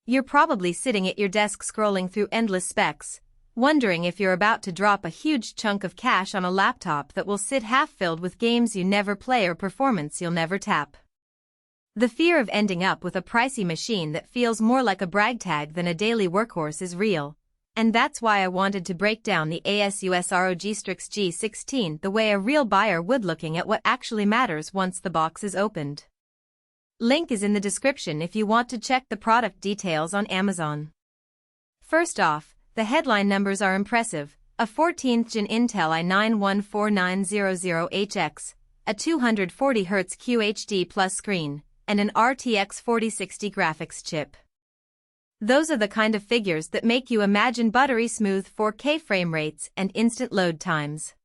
You're probably sitting at your desk scrolling through endless specs, wondering if you're about to drop a huge chunk of cash on a laptop that will sit half-filled with games you never play or performance you'll never tap. The fear of ending up with a pricey machine that feels more like a brag tag than a daily workhorse is real, and that's why I wanted to break down the ASUS ROG Strix G16 the way a real buyer would, looking at what actually matters once the box is opened. Link is in the description if you want to check the product details on Amazon. First off, the headline numbers are impressive: a 14th Gen Intel i9-14900HX, a 240Hz QHD Plus screen, and an RTX 4060 graphics chip. Those are the kind of figures that make you imagine buttery smooth 4K frame rates and instant load times.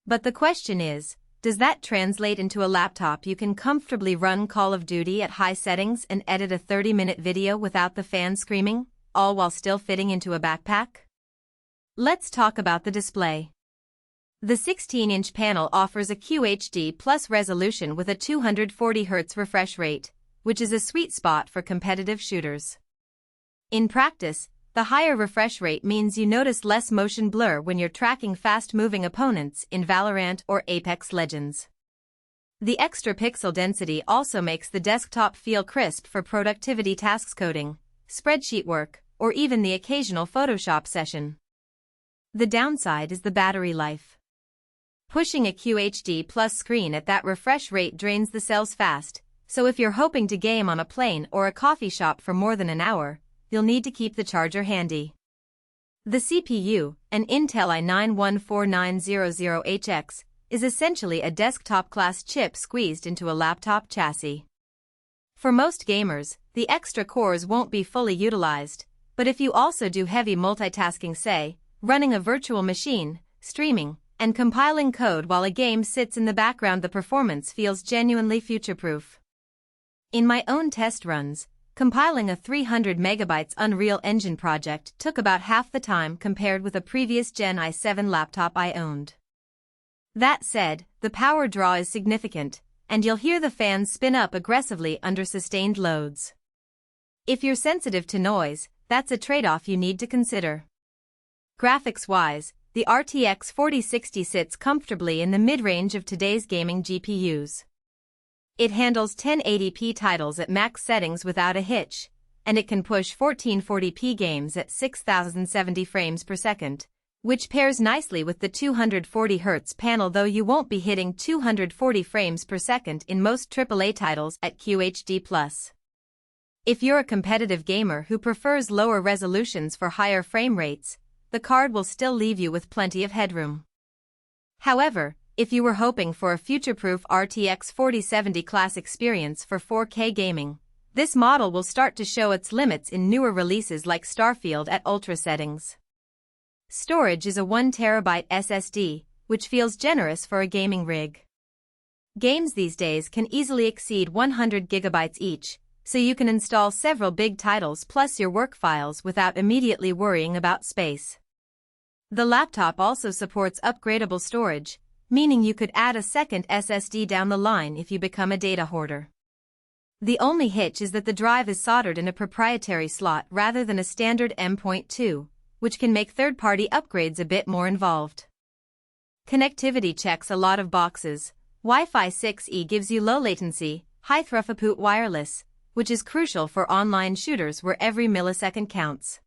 But the question is, does that translate into a laptop you can comfortably run Call of Duty at high settings and edit a 30-minute video without the fan screaming, all while still fitting into a backpack? Let's talk about the display. The 16-inch panel offers a QHD Plus resolution with a 240Hz refresh rate, which is a sweet spot for competitive shooters. In practice, the higher refresh rate means you notice less motion blur when you're tracking fast-moving opponents in Valorant or Apex Legends. The extra pixel density also makes the desktop feel crisp for productivity tasks, coding, spreadsheet work, or even the occasional Photoshop session. The downside is the battery life. Pushing a QHD Plus screen at that refresh rate drains the cells fast, so if you're hoping to game on a plane or a coffee shop for more than an hour, you'll need to keep the charger handy. The CPU, an Intel i9-14900HX, is essentially a desktop-class chip squeezed into a laptop chassis. For most gamers, the extra cores won't be fully utilized, but if you also do heavy multitasking, say, running a virtual machine, streaming, and compiling code while a game sits in the background, the performance feels genuinely future-proof. In my own test runs, compiling a 300 MB Unreal Engine project took about half the time compared with a previous Gen i7 laptop I owned. That said, the power draw is significant, and you'll hear the fans spin up aggressively under sustained loads. If you're sensitive to noise, that's a trade-off you need to consider. Graphics-wise, the RTX 4060 sits comfortably in the mid-range of today's gaming GPUs. It handles 1080p titles at max settings without a hitch, and it can push 1440p games at 6070 frames per second, which pairs nicely with the 240Hz panel, though you won't be hitting 240 frames per second in most AAA titles at QHD+. If you're a competitive gamer who prefers lower resolutions for higher frame rates, the card will still leave you with plenty of headroom. However, if you were hoping for a future-proof RTX 4070 class experience for 4K gaming, this model will start to show its limits in newer releases like Starfield at ultra settings. Storage is a 1TB SSD, which feels generous for a gaming rig. Games these days can easily exceed 100 GB each, so you can install several big titles plus your work files without immediately worrying about space. The laptop also supports upgradable storage, meaning you could add a second SSD down the line if you become a data hoarder. The only hitch is that the drive is soldered in a proprietary slot rather than a standard M.2, which can make third-party upgrades a bit more involved. Connectivity checks a lot of boxes. Wi-Fi 6E gives you low latency, high throughput wireless, which is crucial for online shooters where every millisecond counts.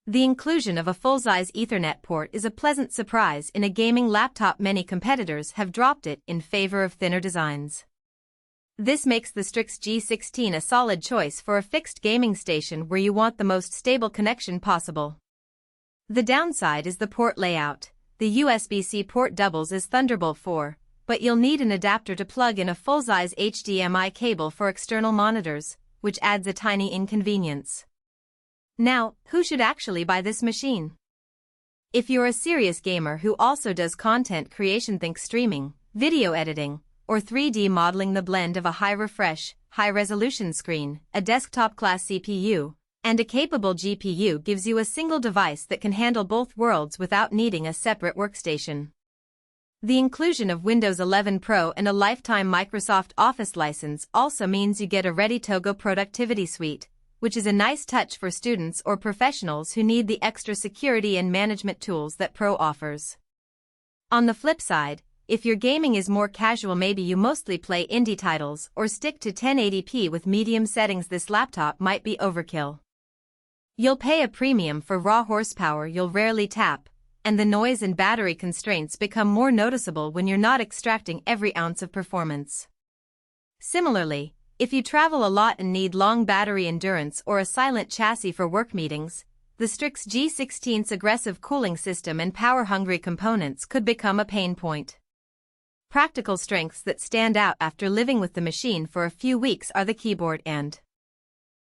The inclusion of a full-size Ethernet port is a pleasant surprise in a gaming laptop. Many competitors have dropped it in favor of thinner designs. This makes the Strix G16 a solid choice for a fixed gaming station where you want the most stable connection possible. The downside is the port layout. The USB-C port doubles as Thunderbolt 4, but you'll need an adapter to plug in a full-size HDMI cable for external monitors, which adds a tiny inconvenience. Now, who should actually buy this machine? If you're a serious gamer who also does content creation, think streaming, video editing, or 3D modeling, the blend of a high-refresh, high-resolution screen, a desktop-class CPU, and a capable GPU gives you a single device that can handle both worlds without needing a separate workstation. The inclusion of Windows 11 Pro and a lifetime Microsoft Office license also means you get a ready-to-go productivity suite, which is a nice touch for students or professionals who need the extra security and management tools that Pro offers. On the flip side, if your gaming is more casual, maybe you mostly play indie titles or stick to 1080p with medium settings, this laptop might be overkill. You'll pay a premium for raw horsepower you'll rarely tap, and the noise and battery constraints become more noticeable when you're not extracting every ounce of performance. Similarly, if you travel a lot and need long battery endurance or a silent chassis for work meetings, the Strix G16's aggressive cooling system and power-hungry components could become a pain point. Practical strengths that stand out after living with the machine for a few weeks are the keyboard and